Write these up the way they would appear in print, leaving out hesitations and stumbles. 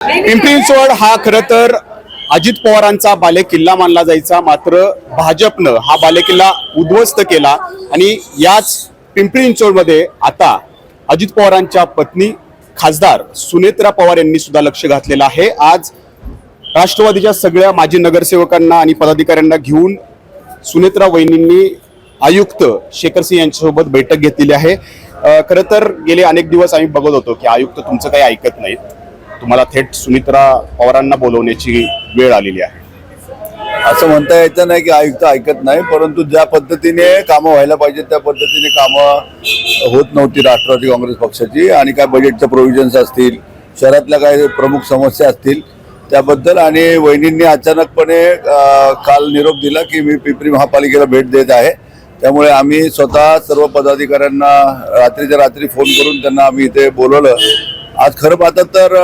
पिंपरी चिंचवड हा खरं तर अजित पवारांचा बालेकिल्ला मानला जायचा, मात्र भाजपनं हा बालेकिल्ला उद्ध्वस्त केला आणि याच पिंपरी चिंचवडमध्ये आता अजित पवारांच्या पत्नी खासदार सुनेत्रा पवार यांनी सुद्धा लक्ष घातलेलं आहे। आज राष्ट्रवादीच्या सगळ्या माजी नगरसेवकांना आणि पदाधिकाऱ्यांना घेऊन सुनेत्रा वहिनींनी आयुक्त शेखर सिंह यांच्यासोबत बैठक घेतलेली आहे। खरं तर गेले अनेक दिवस आम्ही बघत होतो की आयुक्त तुमचं काही ऐकत नाहीत, तुम्हाला थेट सुनेत्रा पवारांना बोलवण्याची वेळ आलेली आहे। असं म्हणता यायचं नाही की आयुक्त ऐकत नाही, परंतु ज्या पद्धतीने कामं व्हायला पाहिजे त्या पद्धतीने कामं होत नव्हती राष्ट्रवादी काँग्रेस पक्षाची। आणि काय बजेटच्या प्रोव्हिजन्स असतील, शहरातल्या काही प्रमुख समस्या असतील त्याबद्दल, आणि वहिनींनी अचानकपणे काल निरोप दिला की मी पिंपरी महापालिकेला भेट देत आहे। त्यामुळे आम्ही स्वतः सर्व पदाधिकाऱ्यांना रात्रीच्या रात्री फोन करून त्यांना आम्ही इथे बोलवलं। आज खरं पाहतात तर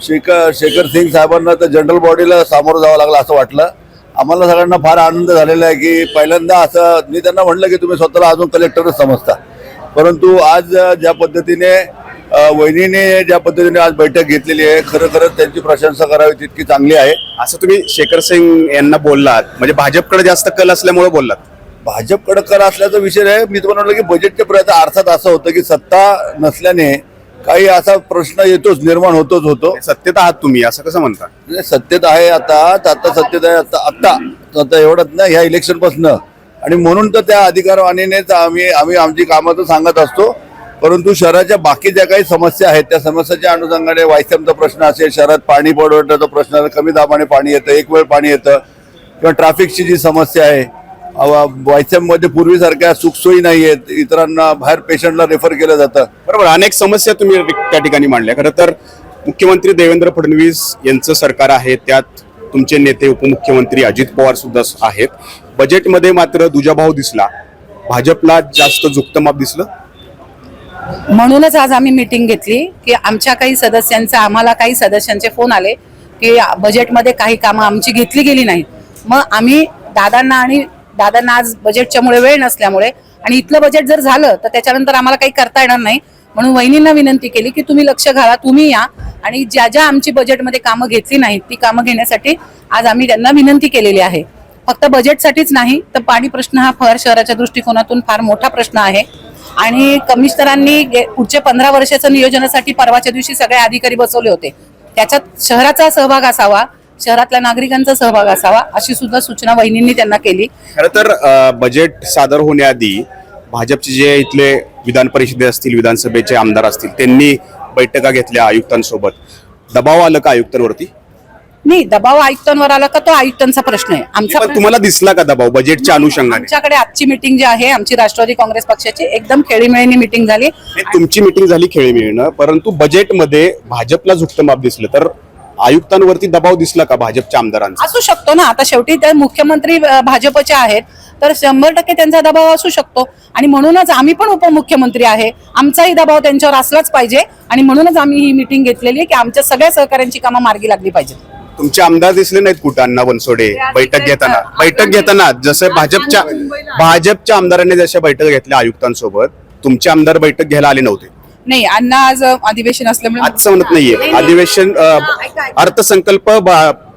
शेखर सिंग साहेबांना तर जनरल बॉडीला सामोरं जावं लागलं असं वाटलं। आम्हाला सगळ्यांना फार आनंद झालेला आहे की पहिल्यांदा असं मी त्यांना म्हटलं की तुम्ही स्वतःला अजून कलेक्टरच समजता, परंतु आज ज्या पद्धतीने वहिनीने ज्या पद्धतीने आज बैठक घेतलेली आहे खरं त्यांची प्रशंसा करावी तितकी चांगली आहे। असं तुम्ही शेखर सिंग यांना बोललात म्हणजे भाजपकडे जास्त कल असल्यामुळे बोललात? भाजपकडे कल असल्याचा विषय आहे। मी तुम्हाला म्हटलं की बजेटच्या प्रयत्न अर्थात असं होतं की सत्ता नसल्याने काही असा प्रश्न येतोच, निर्माण होतो। सत्तेत आहात तुम्ही असं कसं म्हणता? सत्तेत आहे आता सत्तेत आहे आता एवढंच ना ह्या इलेक्शन पासून, आणि म्हणून तर त्या अधिकारवाणीनेच आम्ही आमची कामं तर सांगत असतो। परंतु शहराच्या बाकी ज्या काही समस्या आहेत त्या समस्याच्या अनुषंगाने वायसमचा प्रश्न असेल, शहरात पाणी पुरवठ्याचा प्रश्न असेल, कमी दाबाने पाणी येतं, एक वेळ पाणी येतं, किंवा ट्रॅफिकची जी समस्या आहे, वायसममध्ये पूर्वीसारख्या सुखसोयी नाही आहेत, इतरांना बाहेर पेशंटला रेफर केलं जातं। बरोबर, अनेक समस्या तुम्ही त्या ठिकाणी मांडल्या। खरं तर मुख्यमंत्री देवेंद्र फडणवीस यांचं सरकार आहे, त्यात तुमचे नेते उपमुख्यमंत्री अजित पवार सुद्धा आहेत। बजेटमध्ये मात्र दुजाभाव दिसला, भाजपला जास्त झुकतं माप दिसलं। म्हणूनच आज आम्ही मीटिंग घेतली की आमच्या काही सदस्यांचा आम्हाला काही सदस्यांचे फोन आले की बजेटमध्ये काही कामं आमची घेतली गेली नाही। मग आम्ही दादांना आज बजेटच्यामुळे वेळ नसल्यामुळे आणि इथलं बजेट जर झालं तर त्याच्यानंतर आम्हाला काही करता येणार नाही, म्हणून वहिनींना विनंती केली की तुम्ही लक्ष घाला, तुम्ही या आणि ज्या आमची बजेटमध्ये कामं घेतली नाहीत ती कामं घेण्यासाठी आज आम्ही त्यांना विनंती केलेली आहे। फक्त बजेटसाठीच नाही तर पाणी प्रश्न हा फार शहराच्या दृष्टिकोनातून फार मोठा प्रश्न आहे आणि कमिशनरांनी पुढच्या 15 वर्षाच्या नियोजनासाठी परवाच्या दिवशी सगळे अधिकारी बसवले होते, त्याच्यात शहराचा सहभाग असावा, शहरातल्या नागरिकांचा सहभाग असावा अशी सुद्धा सूचना वहिनींनी त्यांना केली। खरं तर बजेट सादर होण्याआधी भाजपचे जे इथले विधान परिषदे असतील, विधानसभेचे आमदार असतील, त्यांनी बैठका घेतल्या आयुक्तांसोबत। दबाव आलं का आयुक्तांवरती? नाही, दबाव आयुक्तांवर आला का तो आयुक्तांचा प्रश्न आहे आमचा। तुम्हाला दिसला का दबाव बजेटच्या अनुषंगाने? आमच्याकडे आजची मीटिंग जी आहे आमची राष्ट्रवादी काँग्रेस पक्षाची एकदम खेळीमेळीने मीटिंग झाली। तुमची मीटिंग झाली खेळीमेळीनं, परंतु बजेटमध्ये भाजपला झुकतं माप दिसलं, तर आयुक्तांवरती दबाव दिसला का भाजपच्या आमदारांचा? असू शकतो ना, आता शेवटी ते मुख्यमंत्री भाजपचे आहेत तर 100% त्यांचा दबाव असू शकतो आणि म्हणूनच आम्ही पण उपमुख्यमंत्री आहे, आमचाही दबाव त्यांच्यावर असलाच पाहिजे आणि म्हणूनच आम्ही ही मीटिंग घेतलेली आहे की आमच्या सगळ्या सहकाऱ्यांची कामं मार्गी लागली पाहिजे। तुमचे आमदार दिसले नाहीत कुठं अण्णा बनसोडे बैठक घेताना जसं भाजपच्या आमदारांनी जशा बैठक घेतल्या आयुक्तांसोबत, तुमचे आमदार बैठक घ्यायला आले नव्हते? नाही, अण्णा आज अधिवेशन असल्यामुळे आज म्हणत नाहीये, अधिवेशन अर्थसंकल्प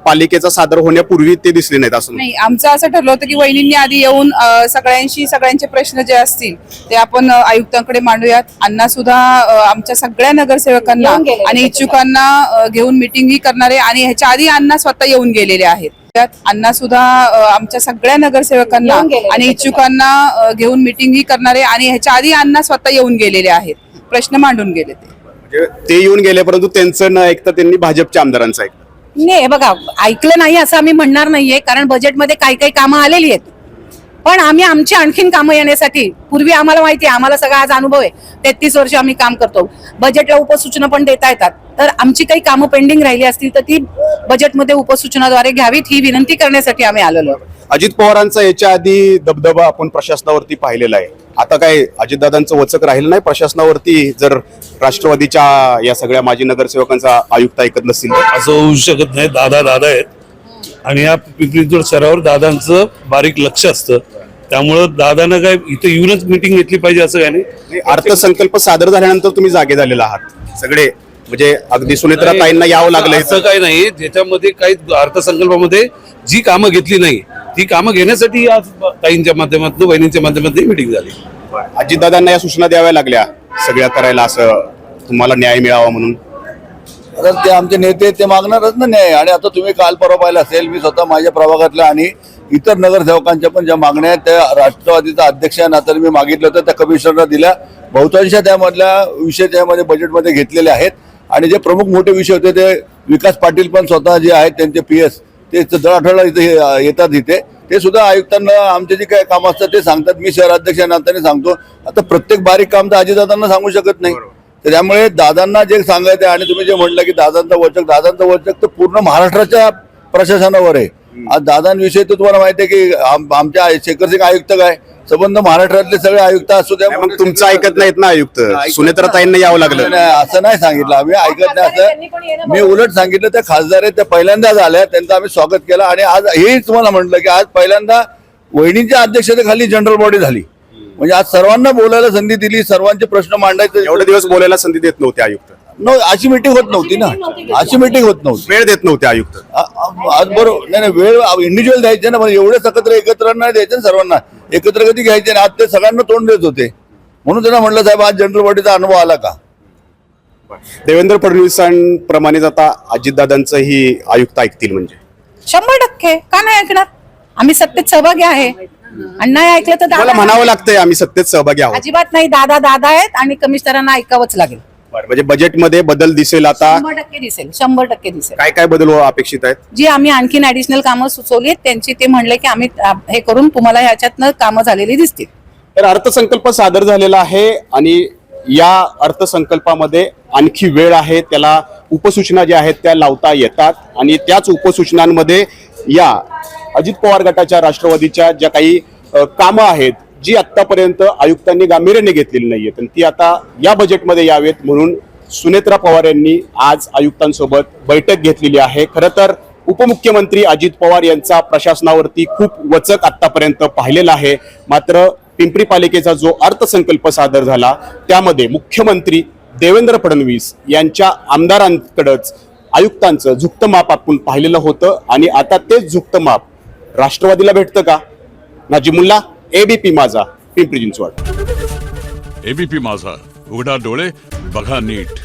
पालिकेचा सादर होण्यापूर्वी ते दिसले नाहीत असं नाही। आमचं असं ठरलं होतं की वहिनींनी आधी येऊन सगळ्यांचे प्रश्न जे असतील ते आपण आयुक्तांकडे मांडूयात। अण्णा सुद्धा आमच्या सगळ्या नगरसेवकांना आणि इच्छुकांना घेऊन मिटिंगही करणारे आणि ह्याच्या आधी अण्णा स्वतः येऊन गेलेले आहेत। त्यात अण्णा सुद्धा आमच्या सगळ्या नगरसेवकांना आणि इच्छुकांना घेऊन मिटिंगही करणारे आणि ह्याच्या आधी अण्णा स्वतः येऊन गेलेले आहेत, प्रश्न मांडून गेले ते येऊन गेले, परंतु त्यांचं न ऐकता त्यांनी भाजपच्या आमदारांचं ऐकलं। नाही, बघा, ऐकलं नाही असं आम्ही म्हणणार नाहीये, कारण बजेटमध्ये काही कामं आलेली आहेत, पण आम्ही आमची आणखीन कामं येण्यासाठी पूर्वी आम्हाला माहिती आहे, आम्हाला सगळा आज अनुभव आहे, 33 वर्ष आम्ही काम करतो, बजेटला उपसूचना पण देता येतात, तर आमची काही कामं पेंडिंग राहिली असतील तर ती बजेटमध्ये उपसूचनाद्वारे घ्यावीत ही विनंती करण्यासाठी आम्ही आलेलो। अजित पवारांचा याच्या आधी दबदबा आपण प्रशासनावरती पाहिलेला आहे, आता काय अजितदादांचं वचक राहिलं नाही प्रशासनावरती? जर राष्ट्रवादीच्या या सगळ्या माजी नगरसेवकांचा आयुक्त ऐकत नसतील तर? असं होऊ शकत नाही। दादा आहेत आणि या पिंपरी चिंचवड शहरावर दादांचं बारीक लक्ष असतं, त्यामुळं दादांना काय इथे येऊनच मीटिंग घेतली पाहिजे असं काय नाही। अर्थसंकल्प सादर झाल्यानंतर तुम्ही जागे झालेला आहात, सगळे म्हणजे अगदी सुनेत्रा ताईंना यावं लागलं असं काही नाही, ज्याच्यामध्ये काही अर्थसंकल्पामध्ये जी कामं घेतली नाही ती कामं घेण्यासाठी आज ताईंच्या माध्यमातून वहिनींच्या माध्यमातून मिटिंग झाली. अजितदादांना या सूचना द्याव्या लागल्या सगळ्या करायला, असं तुम्हाला न्याय मिळावा म्हणून. तर ते आमचे नेते ते मागणारच ना न्याय. आणि आता तुम्ही काल परवा पाहिलं असेल, मी स्वतः माझ्या प्रभागातल्या आणि इतर नगरसेवकांच्या पण ज्या मागण्या आहेत त्या राष्ट्रवादीचा अध्यक्ष या नात्याने मी मागितलं होतं, त्या कमिशनरला दिल्या. बहुतांश त्यामधल्या विषय त्यामध्ये बजेटमध्ये घेतलेले आहेत. आणि जे प्रमुख मोठे विषय होते ते विकास पाटील पण स्वतः जे आहेत त्यांचे PS ते दर आठवड्याला इथे येतात इथे, ते सुद्धा आयुक्तांना आमचे जे काही काम असतात ते सांगतात. मी शहराध्यक्ष या नात्याने सांगतो. आता प्रत्येक बारीक काम तर अजितदादांना सांगू शकत नाही. तर त्यामुळे दादांना जे सांगायचं आहे, आणि तुम्ही जे म्हटलं की दादांचं वचक तर पूर्ण महाराष्ट्राच्या प्रशासनावर आहे. आज दादांविषयी तर तुम्हाला माहिती आहे की आमच्या शेखर सिंग आयुक्त काय संबंध महाराष्ट्रातले सगळे आयुक्त असू द्या. मग तुमचं ऐकत नाहीत ना आयुक्त, सुनेत्रा ताईंना यावं लागलं. नाही, असं नाही सांगितलं आम्ही, ऐकत नाही असं. मी उलट सांगितलं त्या खासदार आहेत त्या पहिल्यांदाच आल्या, त्यांचं आम्ही स्वागत केलं. आणि आज हेच तुम्हाला म्हटलं की आज पहिल्यांदा वहिनींच्या अध्यक्षतेखाली जनरल बॉडी झाली. म्हणजे आज सर्वांना बोलायला संधी दिली, सर्वांचे प्रश्न मांडायचे. एवढे दिवस बोलायला संधी देत नव्हते आयुक्त, अशी मिटिंग होत नव्हती ना, अशी मिटिंग होत नव्हती. वेळ देत नव्हते आयुक्त. आज बरोबर नाही, वेळ इंडिव्हिज्युअल द्यायचे ना, म्हणजे एवढे एकत्र नाही द्यायचे ना सर्वांना, एकत्र कधी घ्यायचे ना. आज ते सगळ्यांना तोंड देत होते, म्हणून त्यांना म्हटलं साहेब आज जनरल बॉडीचा अनुभव आला का. देवेंद्र फडणवीसांप्रमाणेच आता अजितदादांचंही आयुक्त ऐकतील म्हणजे 100% का नाही ऐकणार. आम्ही सत्तेत सहभागी आहे आणि नाही ऐकलं तर मला दादा म्हणावं लागतंय आम्ही सत्तेत सहभागी आहोत. अजिबात नाही. दादा आहेत आणि कमिशनरांना ऐकावंच लागेल. बरं, म्हणजे बजेटमध्ये बदल दिसेल आता. 100% दिसेल, 100% दिसेल. काय काय बदल अपेक्षित आहेत? जी आम्ही आणखीन ऍडिशनल कामं सुचवली त्यांची ते म्हणले की आम्ही हे करून तुम्हाला ह्याच्यातनं कामं झालेली दिसतील. तर अर्थसंकल्प सादर झालेला आहे आणि या अर्थसंकल्पामध्ये आणखी वेळ आहे, त्याला उपसूचना ज्या आहेत त्या लावता येतात. आणि त्याच उपसूचनांमध्ये या अजित पवार गटाच्या राष्ट्रवादीच्या ज्या काही कामं आहेत जी आतापर्यंत आयुक्तांनी गांभीर्याने घेतलेली नाहीयेत आणि ती आता या बजेटमध्ये यावेत म्हणून सुनेत्रा पवार यांनी आज आयुक्तांसोबत बैठक घेतलेली आहे. खरं तर उपमुख्यमंत्री अजित पवार यांचा प्रशासनावरती खूप वचक आतापर्यंत पाहिलेला आहे. मात्र पिंपरी पालिकेचा जो अर्थसंकल्प सादर झाला त्यामध्ये मुख्यमंत्री देवेंद्र फडणवीस यांच्या आमदारांकडेच आयुक्तांचं झुकतं माप आपण पाहिलेलं होतं आणि आता तेच झुकतं माप राष्ट्रवादीला भेटतं का? नाजिमुल्ला, ABP माझा, पिंपरी चिंचवड. ABP माझा, उघडा डोळे बघा नीट.